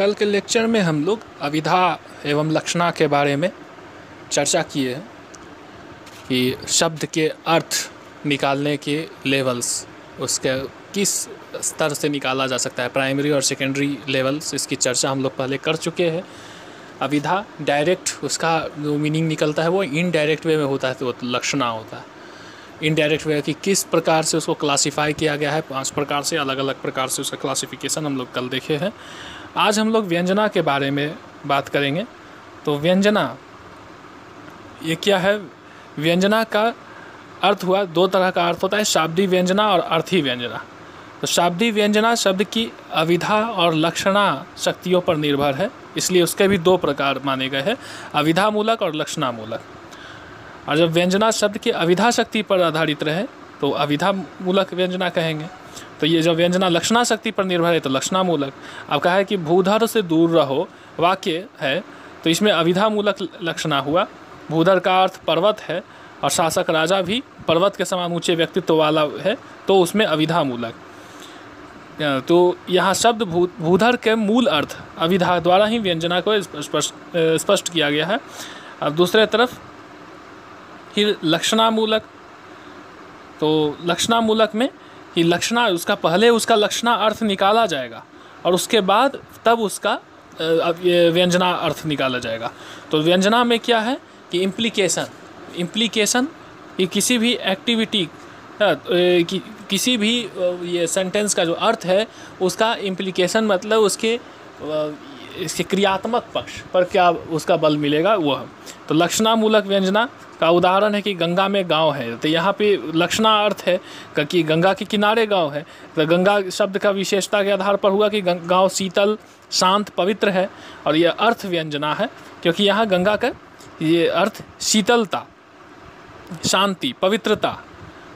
कल के लेक्चर में हम लोग अभिधा एवं लक्षणा के बारे में चर्चा किए हैं कि शब्द के अर्थ निकालने के लेवल्स, उसके किस स्तर से निकाला जा सकता है, प्राइमरी और सेकेंडरी लेवल्स, इसकी चर्चा हम लोग पहले कर चुके हैं। अभिधा डायरेक्ट उसका जो मीनिंग निकलता है वो इनडायरेक्ट वे में होता है, तो वो लक्षणा होता है। इनडायरेक्ट वे कि किस प्रकार से उसको क्लासिफाई किया गया है, 5 प्रकार से, अलग अलग प्रकार से उसका क्लासिफिकेशन हम लोग कल देखे हैं। आज हम लोग व्यंजना के बारे में बात करेंगे। तो व्यंजना ये क्या है? व्यंजना का अर्थ हुआ, 2 तरह का अर्थ होता है, शाब्दिक व्यंजना और अर्थी व्यंजना। तो शाब्दिक व्यंजना शब्द की अभिधा और लक्षणा शक्तियों पर निर्भर है, इसलिए उसके भी 2 प्रकार माने गए हैं, अभिधा मूलक और लक्षणा मूलक। और जब व्यंजना शब्द की अभिधा शक्ति पर आधारित रहे तो अभिधा मूलक व्यंजना कहेंगे। तो ये जब व्यंजना लक्षणा शक्ति पर निर्भर है तो लक्षणा मूलक। अब कहा है कि भूधर से दूर रहो वाक्य है, तो इसमें अभिधा मूलक लक्षणा हुआ। भूधर का अर्थ पर्वत है और शासक राजा भी पर्वत के समान ऊंचे व्यक्तित्व वाला है, तो उसमें अभिधा मूलक। तो यहाँ शब्द भूधर के मूल अर्थ अभिधा द्वारा ही व्यंजना को स्पष्ट किया गया है। अब दूसरे तरफ फिर लक्षणा मूलक, तो लक्षणा मूलक में ही लक्षणा उसका पहले उसका लक्षणा अर्थ निकाला जाएगा और उसके बाद तब उसका व्यंजना अर्थ निकाला जाएगा। तो व्यंजना में क्या है कि इम्प्लीकेशन ये किसी भी एक्टिविटी किसी भी ये सेंटेंस का जो अर्थ है उसका इम्प्लीकेशन मतलब उसके क्रियात्मक पक्ष पर क्या उसका बल मिलेगा वह। तो लक्षणा मूलक व्यंजना का उदाहरण है कि गंगा में गांव है, तो यहाँ पे लक्षणा अर्थ है कि गंगा के किनारे गांव है। तो गंगा शब्द का विशेषता के आधार पर हुआ कि गांव शीतल, शांत, पवित्र है, और यह अर्थ व्यंजना है क्योंकि यहाँ गंगा का ये अर्थ शीतलता, शांति, पवित्रता।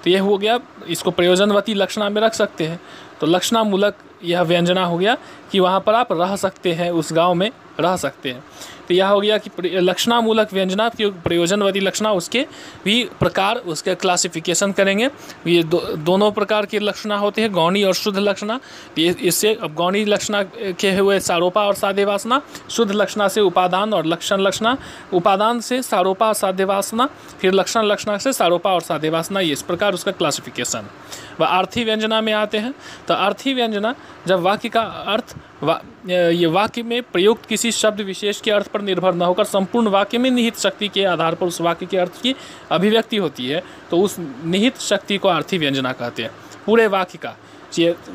तो यह हो गया, इसको प्रयोजनवती लक्षणा में रख सकते हैं। तो लक्षणा मूलक यह व्यंजना हो गया कि वहाँ पर आप रह सकते हैं, उस गांव में रह सकते हैं। तो यह हो गया कि लक्षणा मूलक व्यंजना की प्रयोजनवती लक्षणा, उसके भी प्रकार, उसके क्लासिफिकेशन करेंगे। ये दोनों प्रकार की लक्षणा होते हैं, गौणी और शुद्ध लक्षणा। इससे अब गौणी लक्षणा के हुए सारोपा और साध्य वासना, शुद्ध लक्षणा से उपादान और लक्षण लक्षणा, उपादान से सारोपा और साध्य वासना, फिर लक्षण लक्षणा से सारोपा और साध्य वासना, ये इस प्रकार उसका क्लासिफिकेशन। वह अर्थी व्यंजना में आते हैं। तो अर्थी व्यंजना जब वाक्य का अर्थ ये वाक्य में प्रयुक्त किसी शब्द विशेष के अर्थ पर निर्भर न होकर संपूर्ण वाक्य में निहित शक्ति के आधार पर उस वाक्य के अर्थ की अभिव्यक्ति होती है, तो उस निहित शक्ति को अर्थी व्यंजना कहते हैं। पूरे वाक्य का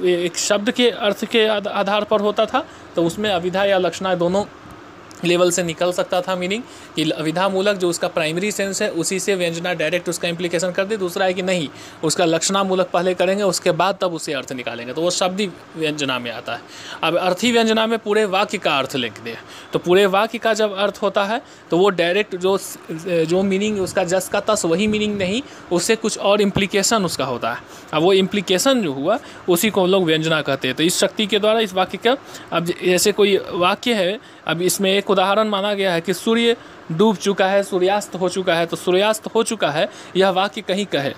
एक शब्द के अर्थ के आधार पर होता था तो उसमें अभिधा या लक्षणा दोनों लेवल से निकल सकता था। मीनिंग कि अभिधा मूलक जो उसका प्राइमरी सेंस है उसी से व्यंजना डायरेक्ट उसका इम्प्लीकेशन कर दे। दूसरा है कि नहीं, उसका लक्षणा मूलक पहले करेंगे, उसके बाद तब उसे अर्थ निकालेंगे, तो वो शब्दी व्यंजना में आता है। अब अर्थी व्यंजना में पूरे वाक्य का अर्थ लिख दे, तो पूरे वाक्य का जब अर्थ होता है तो वो डायरेक्ट जो मीनिंग उसका जस का तस वही मीनिंग नहीं, उससे कुछ और इम्प्लीकेशन उसका होता है। अब वो इम्प्लीकेशन जो हुआ उसी को हम लोग व्यंजना कहते हैं। तो इस शक्ति के द्वारा इस वाक्य का, अब जैसे कोई वाक्य है, अब इसमें एक उदाहरण माना गया है कि सूर्य डूब चुका है, सूर्यास्त हो चुका है। तो सूर्यास्त हो चुका है यह वाक्य कहीं कहे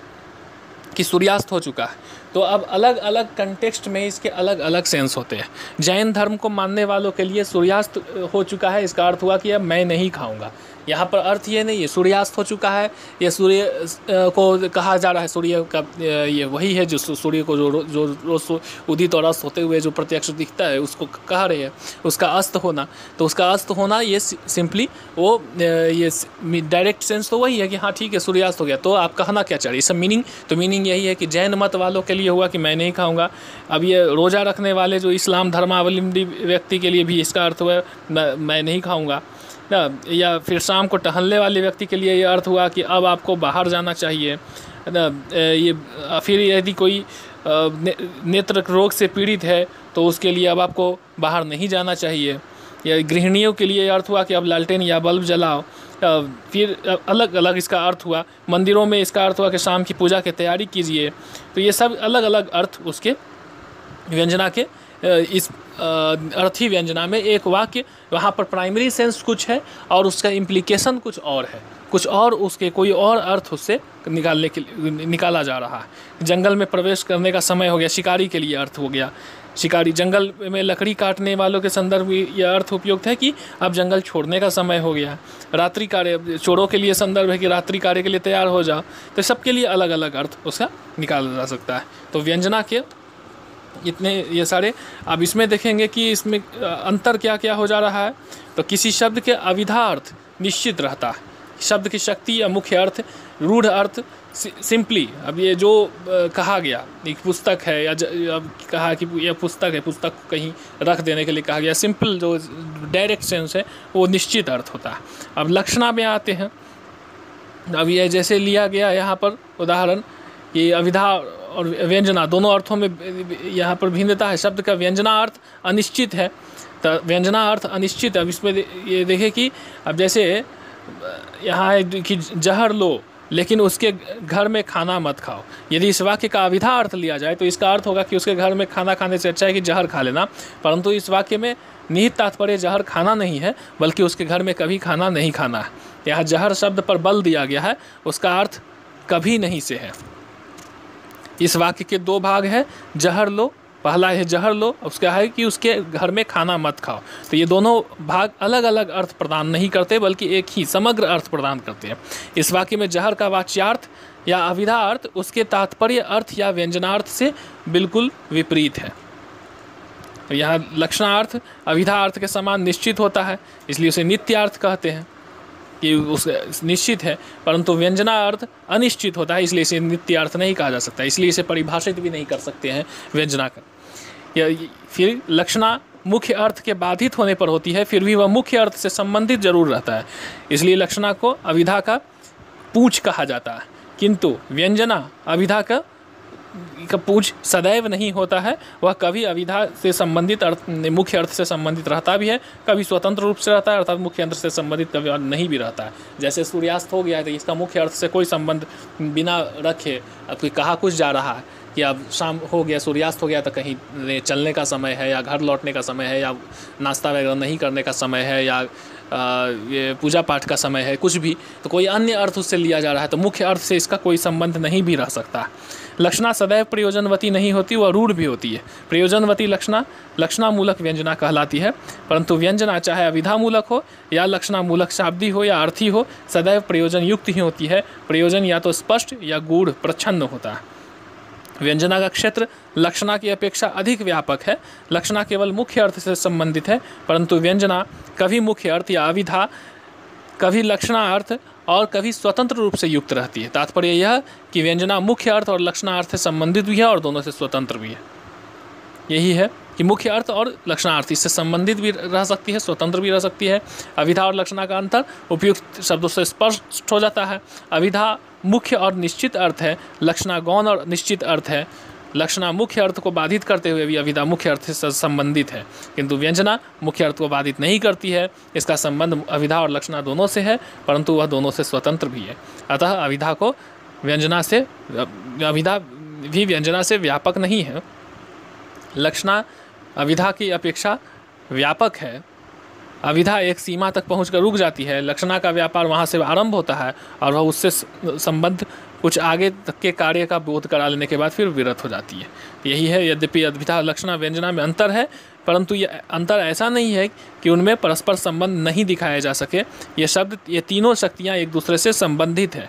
कि सूर्यास्त हो चुका है, तो अब अलग अलग कंटेक्स्ट में इसके अलग अलग सेंस होते हैं। जैन धर्म को मानने वालों के लिए सूर्यास्त हो चुका है, इसका अर्थ हुआ कि अब मैं नहीं खाऊंगा। यहाँ पर अर्थ ये नहीं है सूर्यास्त हो चुका है, ये सूर्य को कहा जा रहा है, सूर्य का ये वही है जो सूर्य को जो रोज उदित और अस्त होते हुए जो प्रत्यक्ष दिखता है उसको कह रहे हैं, उसका अस्त होना। तो उसका अस्त होना ये सिंपली वो ये डायरेक्ट सेंस तो वही है कि हाँ ठीक है सूर्यास्त हो गया, तो आप कहना क्या चाह रहे हैं, सब मीनिंग। तो मीनिंग यही है कि जैन मत वालों के लिए हुआ कि मैं नहीं खाऊंगा। अब ये रोज़ा रखने वाले जो इस्लाम धर्मावलंबी व्यक्ति के लिए भी इसका अर्थ हुआ मैं नहीं खाऊंगा ना। या फिर शाम को टहलने वाले व्यक्ति के लिए ये अर्थ हुआ कि अब आपको बाहर जाना चाहिए ना। ये फिर यदि कोई नेत्र रोग से पीड़ित है तो उसके लिए अब आपको बाहर नहीं जाना चाहिए। या गृहिणियों के लिए अर्थ हुआ कि अब लालटेन या बल्ब जलाओ। फिर अलग अलग इसका अर्थ हुआ। मंदिरों में इसका अर्थ हुआ कि शाम की पूजा की तैयारी कीजिए। तो ये सब अलग अलग अर्थ उसके व्यंजना के इस अर्थी व्यंजना में। एक वाक्य वहाँ पर प्राइमरी सेंस कुछ है और उसका इम्प्लीकेशन कुछ और है, कुछ और उसके कोई और अर्थ उससे निकाला जा रहा है। जंगल में प्रवेश करने का समय हो गया, शिकारी के लिए अर्थ हो गया। शिकारी जंगल में लकड़ी काटने वालों के संदर्भ में यह अर्थ उपयुक्त है कि अब जंगल छोड़ने का समय हो गया है। रात्रि कार्य चोरों के लिए संदर्भ है कि रात्रि कार्य के लिए तैयार हो जाओ। तो सबके लिए अलग अलग अर्थ उसका निकाला जा सकता है। तो व्यंजना के इतने ये सारे। अब इसमें देखेंगे कि इसमें अंतर क्या क्या हो जा रहा है। तो किसी शब्द के अविधा अर्थ निश्चित रहता है, शब्द की शक्ति या मुख्य अर्थ, रूढ़ अर्थ सिंपली। अब ये जो कहा गया एक पुस्तक है या अब कहा कि यह पुस्तक है, पुस्तक को कहीं रख देने के लिए कहा गया, सिंपल जो डायरेक्ट सेंस है वो निश्चित अर्थ होता है। अब लक्षणा में आते हैं। अब ये जैसे लिया गया यहाँ पर उदाहरण कि अविधा और व्यंजना दोनों अर्थों में यहाँ पर भिन्नता है। शब्द का व्यंजना अर्थ अनिश्चित है, तो व्यंजना अर्थ अनिश्चित है। अब इसमें ये देखें कि अब जैसे यहाँ है कि जहर लो लेकिन उसके घर में खाना मत खाओ। यदि इस वाक्य का अविधा अर्थ लिया जाए तो इसका अर्थ होगा कि उसके घर में खाना खाने से अच्छा है कि जहर खा लेना, परंतु इस वाक्य में निहित तात्पर्य जहर खाना नहीं है बल्कि उसके घर में कभी खाना नहीं खाना है। यहाँ जहर शब्द पर बल दिया गया है, उसका अर्थ कभी नहीं से है। इस वाक्य के दो भाग है, जहर लो, पहला है जहर लो, उसका है कि उसके घर में खाना मत खाओ। तो ये दोनों भाग अलग अलग अर्थ प्रदान नहीं करते बल्कि एक ही समग्र अर्थ प्रदान करते हैं। इस वाक्य में जहर का वाच्यार्थ या अविधा अर्थ उसके तात्पर्य अर्थ या व्यंजनार्थ से बिल्कुल विपरीत है। तो यहाँ लक्षणार्थ अविधा अर्थ के समान निश्चित होता है, इसलिए उसे नित्यार्थ कहते हैं कि उस निश्चित है, परंतु व्यंजना अर्थ अनिश्चित होता है, इसलिए इसे नित्य अर्थ नहीं कहा जा सकता, इसलिए इसे परिभाषित भी नहीं कर सकते हैं व्यंजना का। फिर लक्षणा मुख्य अर्थ के बाधित होने पर होती है, फिर भी वह मुख्य अर्थ से संबंधित जरूर रहता है, इसलिए लक्षणा को अविधा का पूंछ कहा जाता है। किंतु व्यंजना अविधा का पूंछ सदैव नहीं होता है, वह कभी अविधा से संबंधित अर्थ मुख्य अर्थ से संबंधित रहता भी है, कभी स्वतंत्र रूप से रहता है अर्थात मुख्य अर्थ से संबंधित कभी नहीं भी रहता है। जैसे सूर्यास्त हो गया है तो इसका मुख्य अर्थ से कोई संबंध बिना रखे, अब कोई कहा कुछ जा रहा है कि अब शाम हो गया, सूर्यास्त हो गया तो कहीं चलने का समय है या घर लौटने का समय है या नाश्ता वगैरह नहीं करने का समय है या ये पूजा पाठ का समय है, कुछ भी, तो कोई अन्य अर्थ उससे लिया जा रहा है तो मुख्य अर्थ से इसका कोई संबंध नहीं भी रह सकता। लक्षणा सदैव प्रयोजनवती नहीं होती, वह रूढ़ भी होती है। प्रयोजनवती लक्षणा लक्षणामूलक व्यंजना कहलाती है, परंतु व्यंजना चाहे अविधामूलक हो या लक्षणामूलक शाब्दी हो या अर्थी हो, सदैव प्रयोजन युक्त ही होती है। प्रयोजन या तो स्पष्ट या गूढ़ प्रच्छन्न होता है। व्यंजना का क्षेत्र लक्षणा की अपेक्षा अधिक व्यापक है। लक्षणा केवल मुख्य अर्थ से संबंधित है, परंतु व्यंजना कभी मुख्य अर्थ या अविधा, कभी लक्षणार्थ और कभी स्वतंत्र रूप से युक्त रहती है। तात्पर्य यह कि व्यंजना मुख्य अर्थ और लक्षणार्थ से संबंधित भी है और दोनों से स्वतंत्र भी है। यही है कि मुख्य अर्थ और लक्षणार्थ इससे संबंधित भी रह सकती है, स्वतंत्र भी रह सकती है। अविधा और लक्षणा का अंतर उपयुक्त शब्दों से स्पष्ट हो जाता है। अविधा मुख्य और निश्चित अर्थ है, लक्षणा गौण और निश्चित अर्थ है। लक्षणा मुख्य अर्थ को बाधित करते हुए भी अविधा मुख्य अर्थ से संबंधित है, किंतु व्यंजना मुख्य अर्थ को बाधित नहीं करती है। इसका संबंध अविधा और लक्षणा दोनों से है, परंतु वह दोनों से स्वतंत्र भी है। अतः अविधा को व्यंजना से अविधा भी व्यंजना से व्यापक नहीं है। लक्षणा अविधा की अपेक्षा व्यापक है। अविधा एक सीमा तक पहुंचकर रुक जाती है, लक्षणा का व्यापार वहां से आरंभ होता है और वह उससे संबद्ध कुछ आगे तक के कार्य का बोध करा लेने के बाद फिर विरत हो जाती है। यही है। यद्यपि अविधा लक्षणा व्यंजना में अंतर है, परंतु यह अंतर ऐसा नहीं है कि उनमें परस्पर संबंध नहीं दिखाया जा सके। ये तीनों शक्तियाँ एक दूसरे से संबंधित है।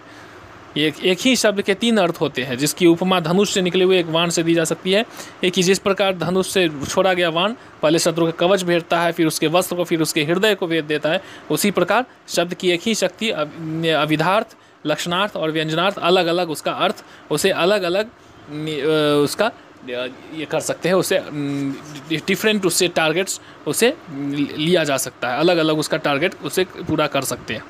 एक ही शब्द के तीन अर्थ होते हैं, जिसकी उपमा धनुष से निकले हुए एक बाण से दी जा सकती है। एक ही जिस प्रकार धनुष से छोड़ा गया बाण पहले शत्रु का कवच भेदता है, फिर उसके वस्त्र को, फिर उसके हृदय को भेद देता है, उसी प्रकार शब्द की एक ही शक्ति अविधार्थ, लक्षणार्थ और व्यंजनार्थ अलग अलग उसका अर्थ, उसे अलग अलग उसका ये कर सकते हैं, उसे डिफरेंट उससे टारगेट्स उसे लिया जा सकता है, अलग अलग उसका टारगेट उसे पूरा कर सकते हैं।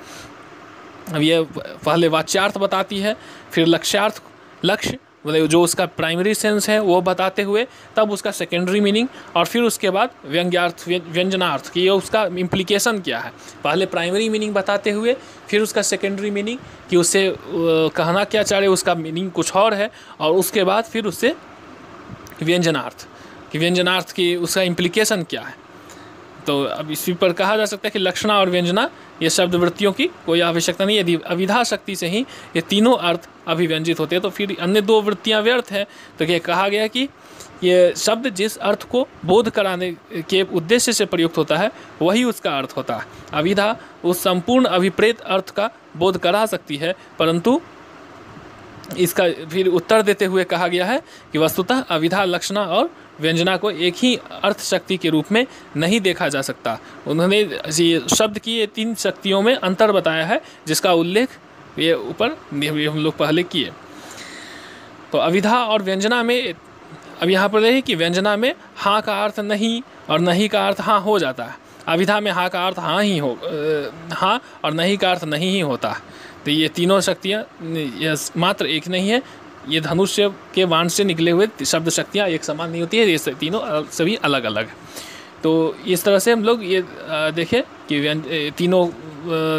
अब ये पहले वाच्यार्थ बताती है, फिर लक्ष्यार्थ, लक्ष्य मतलब जो उसका प्राइमरी सेंस है वो बताते हुए तब उसका सेकेंडरी मीनिंग, और फिर उसके बाद व्यंग्यार्थ, व्यंजनार्थ कि ये उसका इम्प्लीकेशन क्या है। पहले प्राइमरी मीनिंग बताते हुए फिर उसका सेकेंडरी मीनिंग कि उससे कहना क्या चाह रहे, उसका मीनिंग कुछ और है, और उसके बाद फिर उससे व्यंजनार्थ कि व्यंजनार्थ की उसका इम्प्लीकेशन क्या है। तो अब इसी पर कहा जा सकता है कि लक्षणा और व्यंजना ये शब्द वृत्तियों की कोई आवश्यकता नहीं, यदि अविधा शक्ति से ही ये तीनों अर्थ अभिव्यंजित होते हैं तो फिर अन्य दो वृत्तियाँ व्यर्थ हैं। तो ये कहा गया कि ये शब्द जिस अर्थ को बोध कराने के उद्देश्य से प्रयुक्त होता है वही उसका अर्थ होता है। अविधा उस संपूर्ण अभिप्रेत अर्थ का बोध करा सकती है, परंतु इसका फिर उत्तर देते हुए कहा गया है कि वस्तुतः अविधा, लक्षणा और व्यंजना को एक ही अर्थ शक्ति के रूप में नहीं देखा जा सकता। उन्होंने ये शब्द की ये तीन शक्तियों में अंतर बताया है, जिसका उल्लेख ये ऊपर हम लोग पहले किए। तो अविधा और व्यंजना में अब यहाँ पर रहे कि व्यंजना में हाँ का अर्थ नहीं और नहीं का अर्थ हाँ हो जाता है। अविधा में हाँ का अर्थ हाँ ही हो, हाँ और नहीं का अर्थ नहीं ही होता। तो ये तीनों शक्तियाँ यह मात्र एक नहीं है, ये धनुष्य के बाण से निकले हुए शब्द शक्तियाँ एक समान नहीं होती है, ये तीनों सभी अलग अलग। तो इस तरह से हम लोग ये देखें कि तीनों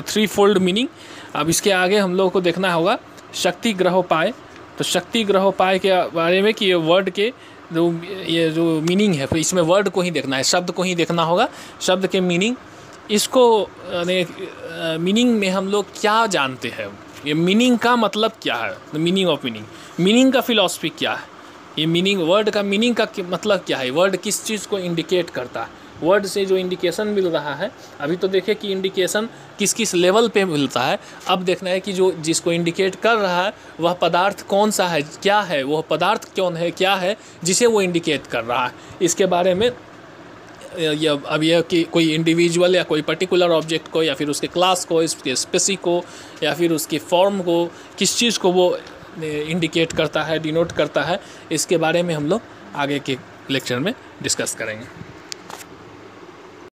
थ्री फोल्ड मीनिंग। अब इसके आगे हम लोगों को देखना होगा शक्ति ग्रहोपाय। तो शक्ति ग्रहोपाय के बारे में कि ये वर्ड के जो मीनिंग है, फिर इसमें वर्ड को ही देखना है, शब्द को ही देखना होगा, शब्द के मीनिंग। इसको मीनिंग में हम लोग क्या जानते हैं, ये मीनिंग का मतलब क्या है, मीनिंग ऑफ मीनिंग, मीनिंग का फिलॉसफी क्या है, ये मीनिंग वर्ड का मीनिंग का मतलब क्या है, वर्ड किस चीज़ को इंडिकेट करता है, वर्ड से जो इंडिकेशन मिल रहा है। अभी तो देखें कि इंडिकेशन किस किस लेवल पे मिलता है, अब देखना है कि जो जिसको इंडिकेट कर रहा है वह पदार्थ कौन सा है, क्या है वह पदार्थ, कौन है, क्या है जिसे वो इंडिकेट कर रहा है। इसके बारे में अब यह कि कोई इंडिविजुअल या कोई पर्टिकुलर ऑब्जेक्ट को या फिर उसके क्लास को, इसके स्पेसिस को या फिर उसकी फॉर्म को, किस चीज़ को वो इंडिकेट करता है, डिनोट करता है, इसके बारे में हम लोग आगे के लेक्चर में डिस्कस करेंगे।